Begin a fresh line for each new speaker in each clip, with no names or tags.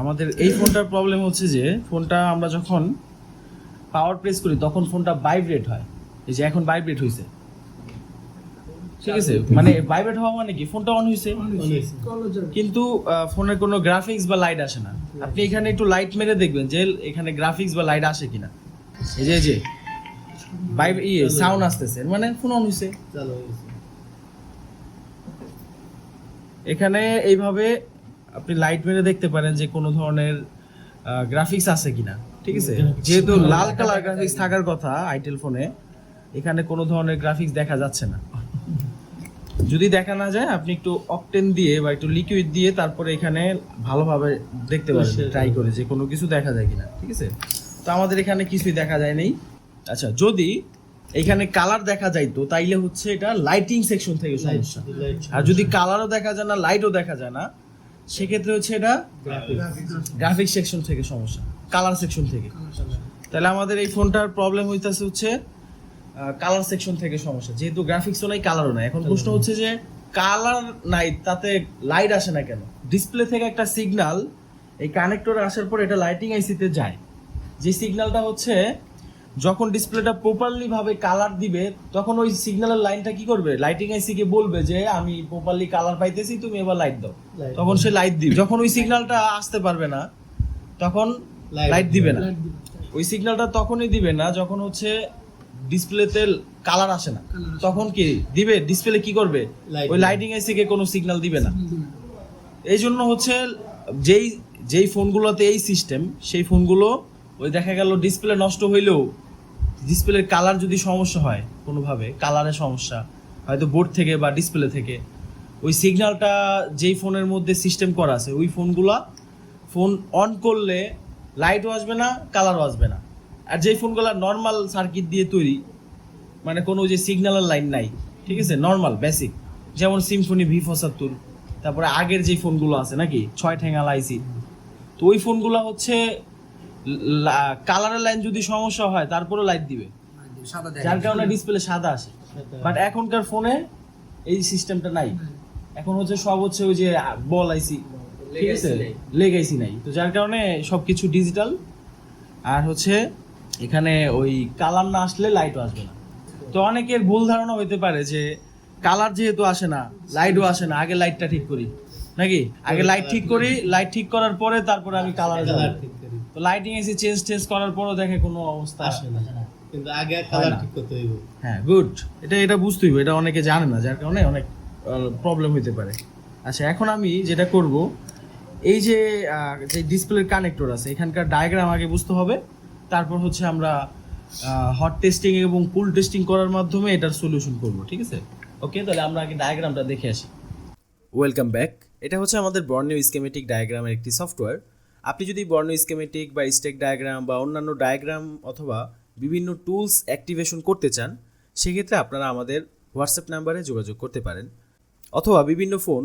আমাদের এই ফোনটার প্রবলেম হচ্ছে যে ফোনটা আমরা যখন পাওয়ার প্রেস করি তখন ফোনটা ভাইব্রেট হয়। এই যে এখন ভাইব্রেট হয়েছে, ঠিক আছে, মানে ভাইব্রেট হওয়া মানে কি ফোনটা অন হয়েছে কিন্তু ফোনের কোনো গ্রাফিক্স বা লাইট আসে না। আপনি এখানে একটু লাইট মেরে দেখবেন যে এখানে গ্রাফিক্স বা লাইট আসে কিনা। এই যে সাউন্ড আসতেছে, মানে ফোন অন হয়েছে। এখানে এইভাবে আপনি লাইট মেরে দেখতে পারেন যে কোনো ধরনের গ্রাফিক্স আছে কিনা, ঠিক আছে। যেহেতু লাল কালার গ্রাফিক্স থাকার কথা আইটেল ফোনে, এখানে কোনো ধরনের গ্রাফিক্স দেখা যাচ্ছে না। যদি দেখা না যায় আপনি একটু অকটেন দিয়ে বা একটু লিকুইড দিয়ে তারপরে এখানে ভালোভাবে দেখতে পারেন, ট্রাই করে যে কোনো কিছু দেখা যায় কিনা, ঠিক আছে। তো আমাদের এখানে কিছুই দেখা যায় নেই। আচ্ছা, যদি এখানে কালার দেখা যাইতো তাইলে হচ্ছে এটা লাইটিং সেকশন থেকে সমস্যা। আর যদি কালারও দেখা যায় না, লাইটও দেখা যায় না, সেক্ষেত্রে হচ্ছে এটা গ্রাফিক্স সেকশন থেকে সমস্যা, কালার সেকশন থেকে। তাহলে আমাদের এই ফোনটার প্রবলেম হইতেছে হচ্ছে কালার সেকশন থেকে সমস্যা, যেহেতু গ্রাফিক্সও নাই কালারও নাই। এখন প্রশ্ন হচ্ছে যে কালার নাই তাতে লাইট আসে না কেন? ডিসপ্লে থেকে একটা সিগন্যাল এই কানেক্টরে আসার পর এটা লাইটিং আইসিতে যায়। যে সিগন্যালটা হচ্ছে যখন ডিসপ্লেটা প্রপারলি ভাবে কালার দিবে তখন ওই সিগন্যালের লাইনটা কি করবে, লাইটিং আইসি কে বলবে যে আমি প্রপারলি কালার পাইতেছি, তুমি এবার লাইট দাও। তখন সে লাইট দিবে। যখন ওই সিগন্যালটা আসতে পারবে না তখন লাইট দিবে না। ওই সিগন্যালটা তখনই দিবে না যখন হচ্ছে ডিসপ্লেতে কালার আসে না, তখন কি দিবে, ডিসপ্লে কি করবে, ওই লাইটিং আইসি কে কোনো সিগন্যাল দিবে না। এই জন্য হচ্ছে যেই ফোনগুলোতে এই সিস্টেম, সেই ফোনগুলো ওই দেখা গেল ডিসপ্লে নষ্ট হইলেও ডিসপ্লের কালার যদি সমস্যা হয় কোনোভাবে, কালারের সমস্যা হয়তো বোর্ড থেকে বা ডিসপ্লে থেকে, ওই সিগন্যালটা যেই ফোনের মধ্যে সিস্টেম করা আছে ওই ফোনগুলা ফোন অন করলে লাইটও আসবে না, কালারও আসবে না। আর যেই ফোনগুলো নর্মাল সার্কিট দিয়ে তৈরি, মানে কোনো যে সিগন্যালের লাইন নাই, ঠিক আছে, নর্মাল বেসিক, যেমন সিম্ফনি V75, তারপরে আগের যে ফোনগুলো আছে নাকি 6 ঠ্যাঙ্গাল আইসি, তো ওই ফোনগুলো হচ্ছে কালারের লাইন যদি সমস্যা হয় তারপরে লাইট দিবে, যার কারণে ডিসপ্লে সাদা আসে। বাট এখনকার ফোনে এই সিস্টেমটা নাই। এখন হচ্ছে সব হচ্ছে ওই যে বল আইসি, ঠিক আছে, লেগ আইসি নাই, তো যার কারণে সবকিছু ডিজিটাল। আর হচ্ছে এখানে ওই কালার না আসলে লাইটও আসবে না। তো অনেকের ভুল ধারণা হইতে পারে যে কালার যেহেতু আসে না, লাইটও আসে না, আগে লাইটটা ঠিক করি নাকি, আগে লাইট ঠিক করি, লাইট ঠিক করার পরে তারপরে আমি কালার যাব। তো লাইটিং এসে চেঞ্জ করার পরও দেখে কোনো অবস্থা আসে না,
কিন্তু আগে কালার ঠিক করতে হইব।
হ্যাঁ, গুড, এটা বুঝতে হইব, এটা অনেকে জানে না, যার কারণে অনেক প্রবলেম হইতে পারে। আচ্ছা, এখন আমি যেটা করব, এই যে ডিসপ্লের কানেক্টর আছে এখানকার ডায়াগ্রাম আগে বুঝতে হবে, তারপর হচ্ছে আমরা হট টেস্টিং এবং কুল টেস্টিং করার মাধ্যমে এটার সলিউশন করব, ঠিক আছে। ওকে, তাহলে আমরা আগে ডায়াগ্রামটা দেখে আসি। Welcome back. এটা হচ্ছে আমাদের বর্নিও স্কেমেটিক ডায়াগ্রামের একটি সফটওয়্যার। আপনি যদি বর্নিও স্কেমেটিক বা স্টেক ডায়াগ্রাম বা অন্যান্য ডায়াগ্রাম অথবা বিভিন্ন টুলস অ্যাক্টিভেশন করতে চান, সেক্ষেত্রে আপনারা আমাদের হোয়াটসঅ্যাপ নাম্বারে যোগাযোগ করতে পারেন। অথবা বিভিন্ন ফোন,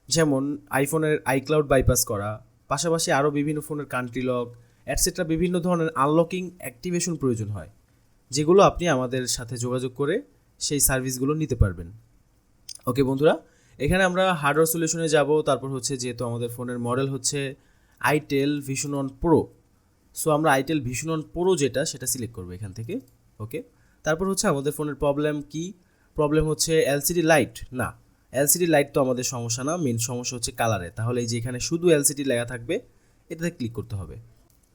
যেমন আইফোনের আইক্লাউড বাইপাস করা, পাশাপাশি আরও বিভিন্ন ফোনের কান্ট্রি লক অ্যাটসেট্রা বিভিন্ন ধরনের আনলকিং অ্যাক্টিভেশন প্রয়োজন হয়, যেগুলো আপনি আমাদের সাথে যোগাযোগ করে সেই সার্ভিসগুলো নিতে পারবেন। ওকে বন্ধুরা, এখানে আমরা হার্ডওয়্যার সলিউশনে যাব। তারপর হচ্ছে যেহেতু আমাদের ফোনের মডেল হচ্ছে আইটেল ভিশন প্রো, সো আমরা আইটেল ভিশন প্রো যেটা সেটা সিলেক্ট করবো এখান থেকে। ওকে, তারপর হচ্ছে আমাদের ফোনের প্রবলেম কি, প্রবলেম হচ্ছে এলসিডি লাইট না, এলসিডি লাইট তো আমাদের সমস্যা না, মেন সমস্যা হচ্ছে কালারে। তাহলে এই যে এখানে শুধু এলসিডি লেখা থাকবে, এটাতে ক্লিক করতে হবে।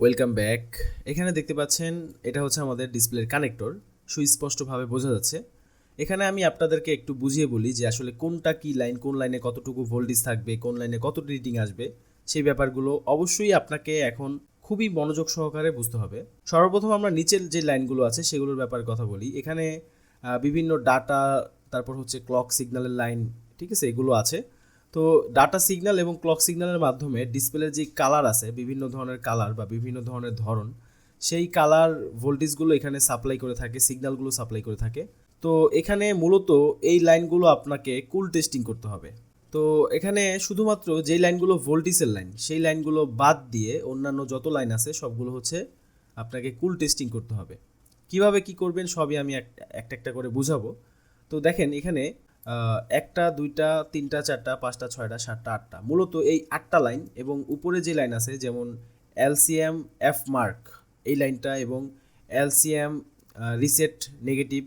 Welcome back. এখানে দেখতে পাচ্ছেন এটা হচ্ছে আমাদের ডিসপ্লের কানেক্টর, সুস্পষ্টভাবে বোঝা যাচ্ছে। এখানে আমি আপনাদেরকে একটু বুঝিয়ে বলি যে আসলে কোনটা কি লাইন, কোন লাইনে কতটুকু ভোল্টেজ থাকবে, কোন লাইনে কত রিডিং আসবে, সেই ব্যাপারগুলো অবশ্যই আপনাকে এখন খুবই মনোযোগ সহকারে বুঝতে হবে। সর্বপ্রথম আমরা নিচের যে লাইনগুলো আছে সেগুলোর ব্যাপারে কথা বলি। এখানে বিভিন্ন ডাটা, তারপর হচ্ছে ক্লক সিগন্যালের লাইন, ঠিক আছে, এগুলো আছে। তো ডাটা সিগন্যাল এবং ক্লক সিগন্যালের মাধ্যমে ডিসপ্লের যে কালার আছে, বিভিন্ন ধরনের কালার বা বিভিন্ন ধরনের ধরন, সেই কালার ভোল্টেজগুলো এখানে সাপ্লাই করে থাকে, সিগন্যালগুলো সাপ্লাই করে থাকে। তো এখানে মূলত এই লাইনগুলো আপনাকে কুল টেস্টিং করতে হবে। তো এখানে শুধুমাত্র যেই লাইনগুলো ভোল্টেজের লাইন, সেই লাইনগুলো বাদ দিয়ে অন্যান্য যত লাইন আছে সবগুলো হচ্ছে আপনাকে কুল টেস্টিং করতে হবে। কিভাবে কি করবেন সবই আমি একটা একটা করে বুঝাবো। তো দেখেন এখানে
একটা দুইটা তিনটা চারটা পাঁচটা ছয়টা সাতটা আটটা, মূলত এই আটটা লাইন এবং উপরে যে লাইন আছে যেমন এলসিএম এফ মার্ক এই লাইনটা এবং এলসিএম রিসেট নেগেটিভ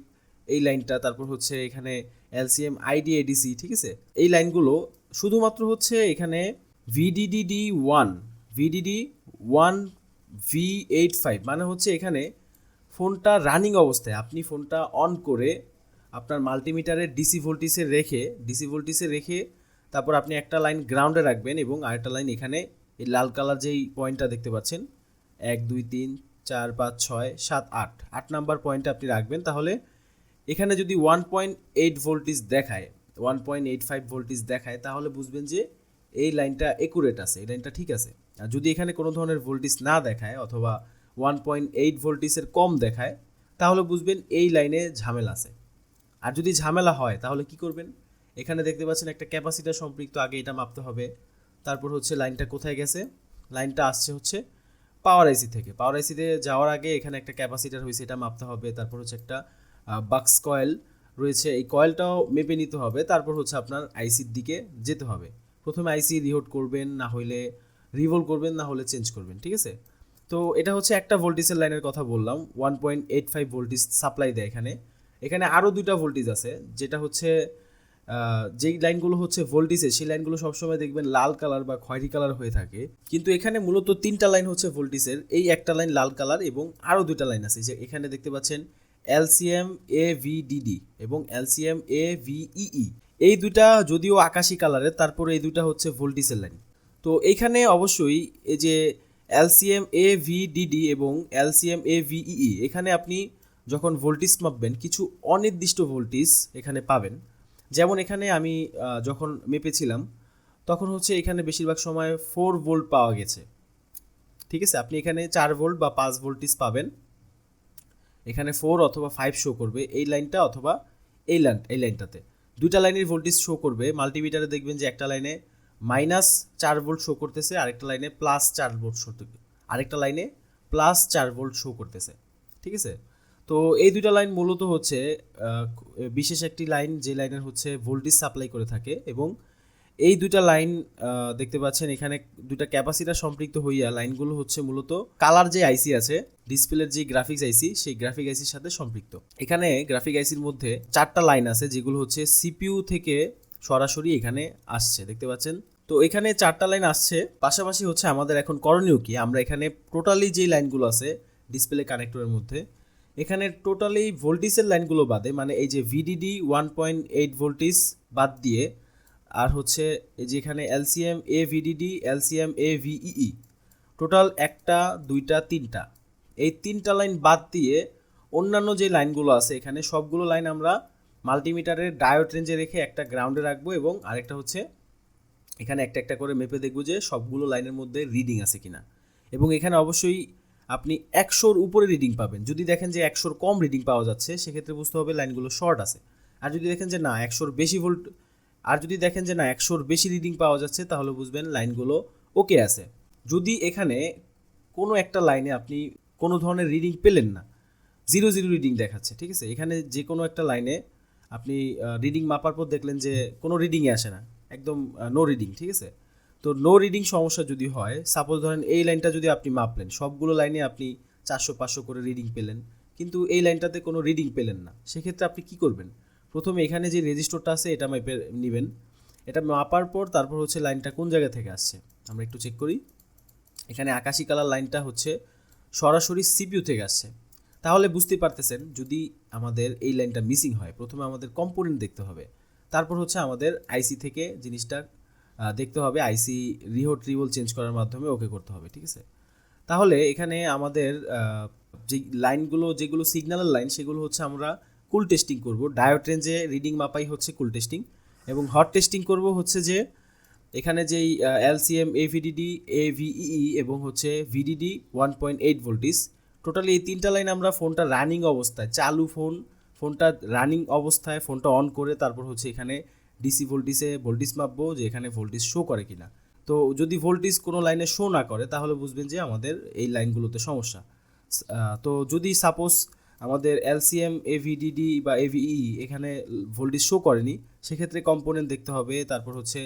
এই লাইনটা, তারপর হচ্ছে এখানে এলসিএম আইডি এডিসি, ঠিক আছে, এই লাইনগুলো শুধুমাত্র হচ্ছে এখানে ভিডিডি ওয়ান V85 মানে হচ্ছে এখানে ফোনটা রানিং অবস্থায় আপনি ফোনটা অন করে আপনার মাল্টিমিটারের ডিসি ভোল্টেজে রেখে তারপর আপনি একটা লাইন গ্রাউন্ডে রাখবেন এবং আরেকটা লাইন এখানে এই লাল কালার যেই পয়েন্টটা দেখতে পাচ্ছেন 1 2 3 4 5 6 7 8 নাম্বার পয়েন্টে আপনি রাখবেন। তাহলে এখানে যদি 1.8 ভোল্টেজ দেখায় 1.85 ভোল্টেজ দেখায় তাহলে বুঝবেন যে এই লাইনটা একুরেট আছে, এই লাইনটা ঠিক আছে। আর যদি এখানে কোনো ধরনের ভোল্টেজ না দেখায় অথবা 1.8 ভোল্টেজের কম দেখায় তাহলে বুঝবেন এই লাইনে ঝামেলা আছে। আর যদি ঝামেলা হয় তাহলে কি করবেন, এখানে দেখতে পাচ্ছেন একটা ক্যাপাসিটার সম্পৃক্ত, আগে এটা মাপতে হবে। তারপর হচ্ছে লাইনটা কোথায় গেছে, লাইনটা আসছে হচ্ছে পাওয়ার আইসি থেকে, পাওয়ার আইসিতে যাওয়ার আগে এখানে একটা ক্যাপাসিটার হয়েছে, এটা মাপতে হবে। তারপর হচ্ছে একটা বাক্স কয়েল রয়েছে, এই কয়েলটাও মেপে নিতে হবে। তারপর হচ্ছে আপনার আইসির দিকে যেতে হবে, প্রথমে আইসি রিহোড করবেন, না হলে রিভলভ করবেন, না হলে চেঞ্জ করবেন, ঠিক আছে। তো এটা হচ্ছে একটা ভোল্টেজের লাইনের কথা বললাম, 1.85 ভোল্টেজ সাপ্লাই দেয় এখানে। এখানে আরও দুইটা ভোল্টেজ আছে, যেটা হচ্ছে যেই লাইনগুলো হচ্ছে ভোল্টেজে সেই লাইনগুলো সবসময় দেখবেন লাল কালার বা খয়েরি কালার হয়ে থাকে, কিন্তু এখানে মূলত তিনটা লাইন হচ্ছে ভোল্টেজের, এই একটা লাইন লাল কালার এবং আরও দুইটা লাইন আছে, যে এখানে দেখতে পাচ্ছেন এলসিএম এভিডিডি এবং এলসিএম এভিইই, এই দুইটা যদিও আকাশি কালারের, তারপরে এই দুইটা হচ্ছে ভোল্টেজের লাইন। তো এইখানে অবশ্যই এই যে এলসিএম এভিডিডি এবং এলসিএম এভিইই, এখানে আপনি যখন ভোল্টেজ মাপবেন কিছু অনির্দিষ্ট ভোল্টেজ এখানে পাবেন। যেমন এখানে আমি যখন মেপেছিলাম তখন হচ্ছে এখানে বেশিরভাগ সময় 4 ভোল্ট পাওয়া গেছে, ঠিক আছে। আপনি এখানে 4 ভোল্ট বা 5 ভোল্টেজ পাবেন, এখানে 4 অথবা 5 শো করবে এই লাইনটা অথবা এই লাইনটাতে দুইটা লাইনের ভোল্টেজ শো করবে। মাল্টিমিটারে দেখবেন যে একটা লাইনে -4 ভোল্ট শো করতেছে, আরেকটা লাইনে +4 ভোল্ট শো, আরেকটা লাইনে +4 ভোল্ট শো করতেছে, ঠিক আছে। তো এই দুইটা লাইন মূলত হচ্ছে বিশেষ একটি লাইন, যে লাইনের হচ্ছে ভোল্টেজ সাপ্লাই করে থাকে এবং এই দুইটা লাইন দেখতে পাচ্ছেন এখানে দুইটা ক্যাপাসিটার সম্পৃক্ত হইয়া লাইনগুলো হচ্ছে মূলত কালার যে আইসি আছে ডিসপ্লের যে গ্রাফিক্স আইসি সেই গ্রাফিক আইসির সাথে সম্পৃক্ত। এখানে গ্রাফিক আইসির মধ্যে 4টা লাইন আছে যেগুলো হচ্ছে সিপিইউ থেকে সরাসরি এখানে আসছে, দেখতে পাচ্ছেন। তো এখানে 4টা লাইন আসছে, পাশাপাশি হচ্ছে আমাদের এখন করণীয় কি, আমরা এখানে টোটালি যে লাইনগুলো আছে ডিসপ্লে কানেক্টরের মধ্যে, এখানে টোটালি ভোল্টেজের লাইনগুলো বাদে, মানে এই যে ভিডিডি 1.8 ভোল্টেজ বাদ দিয়ে, আর হচ্ছে এই যে এখানে এলসিএম এভিডিডি এলসিএম এভিইই, টোটাল 1টা 2টা 3টা, এই 3টা লাইন বাদ দিয়ে অন্যান্য যে লাইনগুলো আছে এখানে সবগুলো লাইন আমরা মাল্টিমিটারের ডায়োড রেঞ্জে রেখে একটা গ্রাউন্ডে রাখবো এবং আরেকটা হচ্ছে এখানে একটা একটা করে মেপে দেখবো যে সবগুলো লাইনের মধ্যে রিডিং আছে কিনা। এবং এখানে অবশ্যই আপনি 100-র উপরে রিডিং পাবেন। যদি দেখেন যে 100-র কম রিডিং পাওয়া যাচ্ছে সেক্ষেত্রে বুঝতে হবে লাইনগুলো শর্ট আছে। আর যদি দেখেন যে না 100-র বেশি ভোল্ট, আর যদি দেখেন যে না 100-র বেশি রিডিং পাওয়া যাচ্ছে তাহলে বুঝবেন লাইনগুলো ওকে আছে। যদি এখানে কোনো একটা লাইনে আপনি কোনো ধরনের রিডিং পেলেন না, 0 রিডিং দেখাচ্ছে, ঠিক আছে, এখানে যে কোনো একটা লাইনে আপনি রিডিং মাপার পর দেখলেন যে কোনো রিডিংয়ে আসে না, একদম নো রিডিং, ঠিক আছে। তো নো রিডিং সমস্যা যদি হয়, সাপোজ ধরেন এই লাইনটা যদি আপনি মাপলেন, সবগুলো লাইনে আপনি 400-500 করে রিডিং পেলেন, কিন্তু এই লাইনটাতে কোনো রিডিং পেলেন না, সেক্ষেত্রে আপনি কি করবেন, প্রথমে এখানে যে রেজিস্টারটা আছে এটা মেপে নেবেন। এটা মাপার পর তারপর হচ্ছে লাইনটা কোন জায়গা থেকে আসছে আমরা একটু চেক করি। এখানে আকাশি কালার লাইনটা হচ্ছে সরাসরি সিপিইউ থেকে আসছে। তাহলে বুঝতে পারতেছেন যদি আমাদের এই লাইনটা মিসিং হয়, প্রথমে আমাদের কম্পোনেন্ট দেখতে হবে, তারপর হচ্ছে আমাদের আইসি থেকে জিনিসটা দেখতে হবে, আইসি রিভল চেঞ্জ করার মাধ্যমে ওকে করতে হবে, ঠিক আছে। তাহলে এখানে আমাদের যে লাইনগুলো যেগুলো সিগন্যালের লাইন সেগুলো হচ্ছে আমরা কুল টেস্টিং করব, ডায়োড রেঞ্জে রিডিং মাপাই হচ্ছে কুল টেস্টিং, এবং হট টেস্টিং করব হচ্ছে যে এখানে যেই এলসিএম এভিডিডি এভিইই এবং হচ্ছে ভিডিডি 1.8 ভোল্টেজ, টোটালি এই 3টা লাইন আমরা ফোনটা রানিং অবস্থায়, চালু ফোনটা রানিং অবস্থায় ফোনটা অন করে তারপর হচ্ছে এখানে ডিসি ভোল্টেজে ভোল্টেজ মাপবো যে এখানে ভোল্টেজ শো করে কিনা। তো যদি ভোল্টেজ কোনো লাইনে শো না করে তাহলে বুঝবেন যে আমাদের এই লাইনগুলোতে সমস্যা। তো যদি সাপোজ আমাদের এলসিএম এভিডিডি বা এভিই এখানে ভোল্টেজ শো করেনি, সেক্ষেত্রে কম্পোনেন্ট দেখতে হবে। তারপর হচ্ছে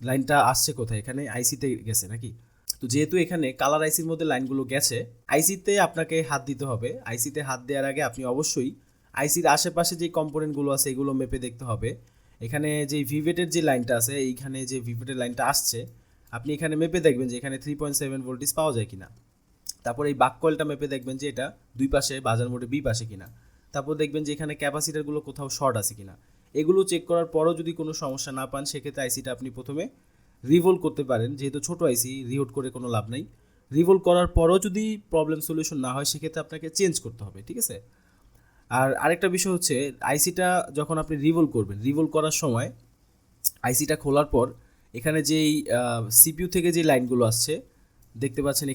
লাইনটা আসছে কোথায়, এখানে আইসিতে গেছে নাকি। তো যেহেতু এখানে কালার আইসির মধ্যে লাইনগুলো গেছে, আইসিতে আপনাকে হাত দিতে হবে। আইসিতে হাত দেওয়ার আগে আপনি অবশ্যই আইসির আশেপাশে যে কম্পোনেন্টগুলো আছে এগুলো মেপে দেখতে হবে। এখানে যে ভিভেটের যে লাইনটা আছে, এইখানে যে ভিভেটের লাইনটা আসছে, আপনি এখানে মেপে দেখবেন যে এখানে 3.7 ভোল্টেজ পাওয়া যায় কিনা। তারপর এই বাক কয়েলটা মেপে দেখবেন যে এটা দুই পাশে বাজার মোডে বি পাশে কিনা। তারপর দেখবেন যে এখানে ক্যাপাসিটারগুলো কোথাও শর্ট আছে কিনা। এগুলো চেক করার পরও যদি কোনো সমস্যা না পান, সেক্ষেত্রে আইসিটা আপনি প্রথমে রিভোল্ভ করতে পারেন। যেহেতু ছোটো আইসি, রিভোল্ভ করে কোনো লাভ নাই। রিভোল্ভ করার পরও যদি প্রবলেম সলিউশন না হয়, সেক্ষেত্রে আপনাকে চেঞ্জ করতে হবে, ঠিক আছে। আর আরেকটা বিষয় হচ্ছে, আইসিটা যখন আপনি রিভোল্ভ করবেন, রিভোল্ভ করার সময় আইসিটা খোলার পর এখানে যেই সিপিইউ থেকে যে লাইনগুলো আসছে দেখতে পাচ্ছেন,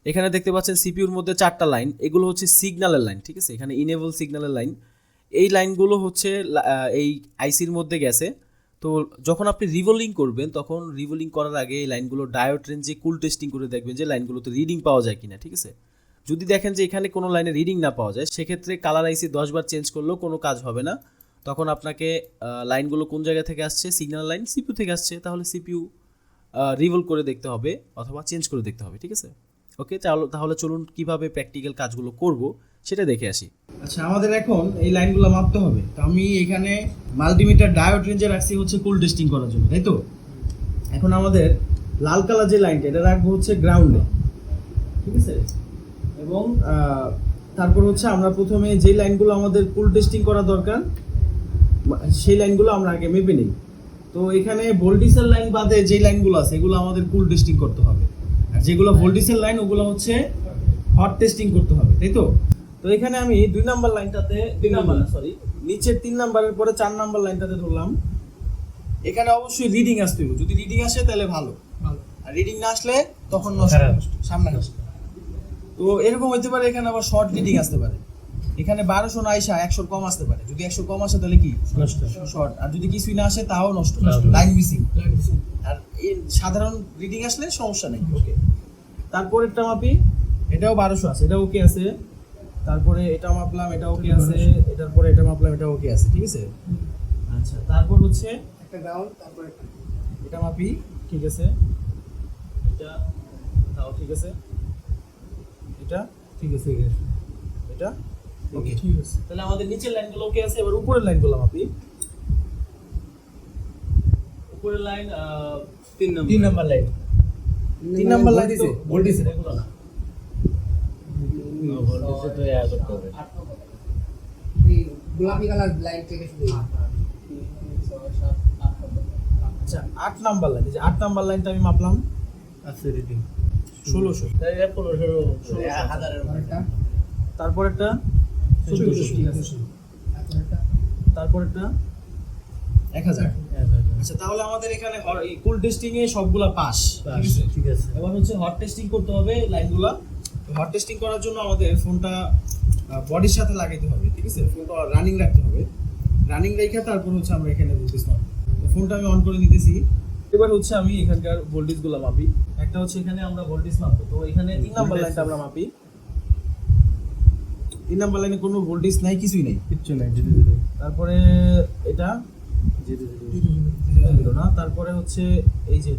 এখানে দেখতে পাচ্ছেন সিপিইউর মধ্যে 4টা লাইন, এগুলো হচ্ছে সিগন্যালের লাইন, ঠিক আছে। এখানে ইনেবল সিগন্যালের লাইন, এই লাইনগুলো হচ্ছে এই আইসির মধ্যে গেছে। তো যখন আপনি রিভোলিং করবেন, তখন রিভোলিং করার আগে এই লাইনগুলো ডায়োড রেঞ্জে কুল টেস্টিং করে দেখবেন যে লাইনগুলোতে রিডিং পাওয়া যায় কিনা, ঠিক আছে। যদি দেখেন যে এখানে কোনো লাইনে রিডিং না পাওয়া যায়, সেক্ষেত্রে কালার আইসি 10 বার চেঞ্জ করলেও কোনো কাজ হবে না। তখন আপনাকে লাইনগুলো কোন জায়গা থেকে আসছে, সিগন্যাল লাইন সিপিইউ থেকে আসছে, তাহলে সিপিইউ রিভোল্ভ করে দেখতে হবে অথবা চেঞ্জ করে দেখতে হবে, ঠিক আছে। ওকে, তাহলে চলুন কিভাবে প্র্যাকটিক্যাল কাজগুলো করব সেটা দেখে আসি।
আচ্ছা, আমাদের এখন এই লাইনগুলো মাপতে হবে। তো আমি এখানে মাল্টিমিটার ডায়োড রেঞ্জে রাখছি হচ্ছে কুল টেস্টিং করার জন্য, তাই তো। এখন আমাদের লাল কালার যে লাইনটা, এটা রাখবো হচ্ছে গ্রাউন্ডে, ঠিক আছে। এবং তারপর হচ্ছে আমরা প্রথমে যে লাইনগুলো আমাদের কুল টেস্টিং করা দরকার, সেই লাইনগুলো আমরা আগে মেপে নিই। তো এখানে ভোল্টেজের লাইন বাদে যে লাইনগুলো আছে, এগুলো আমাদের কুল টেস্টিং করতে হবে। আর যেগুলো ভোল্টেজের লাইন, ওগুলো হচ্ছে হট টেস্টিং করতে হবে, তাই তো। তো এখানে আমি 2 নাম্বার লাইনটাতে, নিচের 3 নাম্বারের পরে 4 নাম্বার লাইনটাতে ধরলাম। এখানে অবশ্যই রিডিং আসতে হবে। যদি রিডিং আসে তাহলে ভালো, আর রিডিং না আসলে তখন নষ্ট, সামনে নষ্ট। তো এরকম হইতে পারে এখানে আবার শর্ট রিডিং আসতে পারে। এখানে 1200 না আইসা 100 কম আসতে পারে। যদি 100 কম আসে তাহলে কি নষ্ট, শর্ট। আর যদি কিছুই না আসে তাও নষ্ট, লাইন মিসিং। আর এই সাধারণ রিডিং আসলে সমস্যা নেই। ওকে, তারপরেরটা মাপি, এটাও 1200 আছে, এটা ওকে আছে। তারপরে এটা মাপলাম, এটা ওকে আছে। এটার পরে এটা মাপলাম, এটা ওকে আছে, ঠিক আছে। আচ্ছা, তারপর হচ্ছে
একটা গ্রাউন্ড, তারপর
এটা মাপি, ঠিক আছে। এটা তাও ঠিক আছে, এটা ঠিক আছে, এটা ওকে, ঠিক আছে। তাহলে আমাদের নিচের লাইনগুলো ওকে আছে। এবার উপরের লাইনগুলো মাপি। উপরের line 3 number line, 3 number line দিছে ভোল্টেজ, এগুলো না
ভোল্টেজে তো ইয়া করতে হবে। গোলাপি কালার লাইট থেকে শুরু।
আচ্ছা, 8 নাম্বার লাইন, এই যে 8 নাম্বার লাইনটা আমি মাপলাম,
আছে রিডিং
1600।
তাই 1500 হাজারের একটা,
তারপরেরটা 1400, ঠিক আছে। তারপরেরটা 1000। আচ্ছা, তাহলে আমাদের এখানে কুল টেস্টিং এ সবগুলা পাস,
ঠিক আছে।
এবার হচ্ছে হট টেস্টিং করতে হবে লাইনগুলা। হট টেস্টিং করার জন্য আমাদের ফোনটা বডির সাথে লাগাইতে হবে, ঠিক আছে। ফোনটা রানিং রাখতে হবে, রানিং রেখে তারপর হচ্ছে আমরা এখানে ভোল্টেজ মাপবো। তো ফোনটা আমি অন করে নিতেছি। এবার হচ্ছে আমি এখানকার ভোল্টেজগুলো মাপি। একটা হচ্ছে এখানে আমরা ভোল্টেজ মাপবো। তো এখানে 3 নাম্বার লাইনটা আমরা মাপি। 3 নাম্বার লাইনে কোনো ভোল্টেজ নাই, কিছুই নাই,
কিচ্ছু নাই।
তারপরে এটা না, তারপরে হচ্ছে এই যে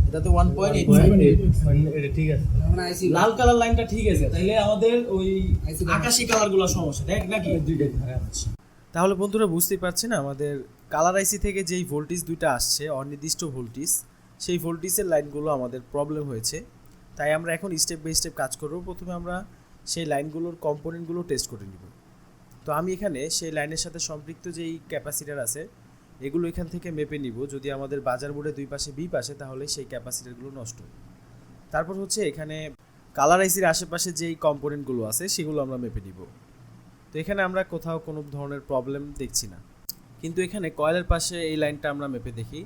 এটাতে 1.85,
এটা ঠিক আছে।
লাল কালার লাইনটা ঠিক আছে। তাইলে আমাদের ওই আকাশী কালারগুলো সমস্যা দেখ নাকি।
তাহলে বন্ধুরা বুঝতেই পারছেন, আমাদের কালার আইসি থেকে যেই ভোল্টেজ দুইটা আসছে, অনির্দিষ্ট ভোল্টেজ, সেই ভোল্টেজের লাইনগুলো আমাদের প্রবলেম হয়েছে। তাই আমরা এখন স্টেপ বাই স্টেপ কাজ করব। প্রথমে আমরা সেই লাইনগুলোর কম্পোনেন্টগুলো টেস্ট করে নিব। তো আমি এখানে সেই লাইনের সাথে সম্পৃক্ত যেই ক্যাপাসিটার আছে, এগুলো এখান থেকে মেপে নিব। যদি আমাদের বাজার বোর্ডে দুই পাশে বি পাশে, তাহলে সেই ক্যাপাসিটারগুলো নষ্ট। তারপর হচ্ছে এখানে কালার আইসির আশেপাশে যেই কম্পোনেন্টগুলো আছে, সেগুলো আমরা মেপে নিব। তো এখানে আমরা কোথাও কোনো ধরনের প্রবলেম দেখছি না, কিন্তু এখানে কয়েলের পাশে এই লাইনটা আমরা মেপে দেখি।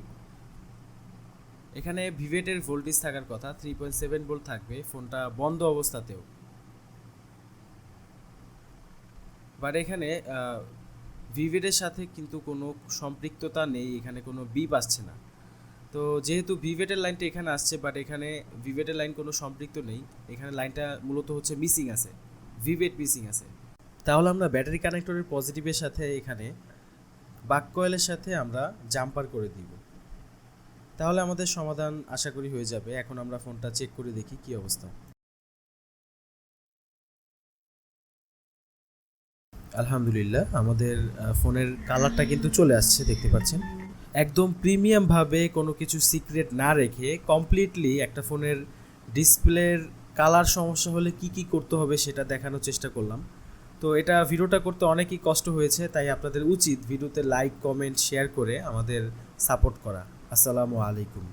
এখানে ভিভেটের ভোল্টেজ থাকার কথা 3.7 ভোল্ট থাকবে ফোনটা বন্ধ অবস্থাতেও, বাট এখানে ভিভেটের সাথে কিন্তু কোনো সম্পৃক্ততা নেই, এখানে কোনো বিপ আসছে না। তো যেহেতু ভিভেটের লাইনটা এখানে আসছে, বাট এখানে ভিভেটের লাইন কোনো সম্পৃক্ত নেই, এখানে লাইনটা মূলত হচ্ছে মিসিং আছে, ভিভেট মিসিং আছে। তাহলে আমরা ব্যাটারি কানেক্টরের পজিটিভের সাথে এখানে বাক কয়েলের সাথে আমরা জাম্পার করে দিব। তাহলে আমাদের সমাধান আশা করি হয়ে যাবে। এখন আমরা ফোনটা চেক করে দেখি কি অবস্থা। আলহামদুলিল্লাহ, আমাদের ফোনের কালারটা কিন্তু চলে আসছে, দেখতে পাচ্ছেন। একদম প্রিমিয়ামভাবে কোনো কিছু সিক্রেট না রেখে কমপ্লিটলি একটা ফোনের ডিসপ্লের কালার সমস্যা হলে কি কি করতে হবে সেটা দেখানোর চেষ্টা করলাম। তো এটা ভিডিওটা করতে অনেকই কষ্ট হয়েছে, তাই আপনাদের উচিত ভিডিওতে লাইক, কমেন্ট, শেয়ার করে আমাদের সাপোর্ট করা। আসসালামু আলাইকুম।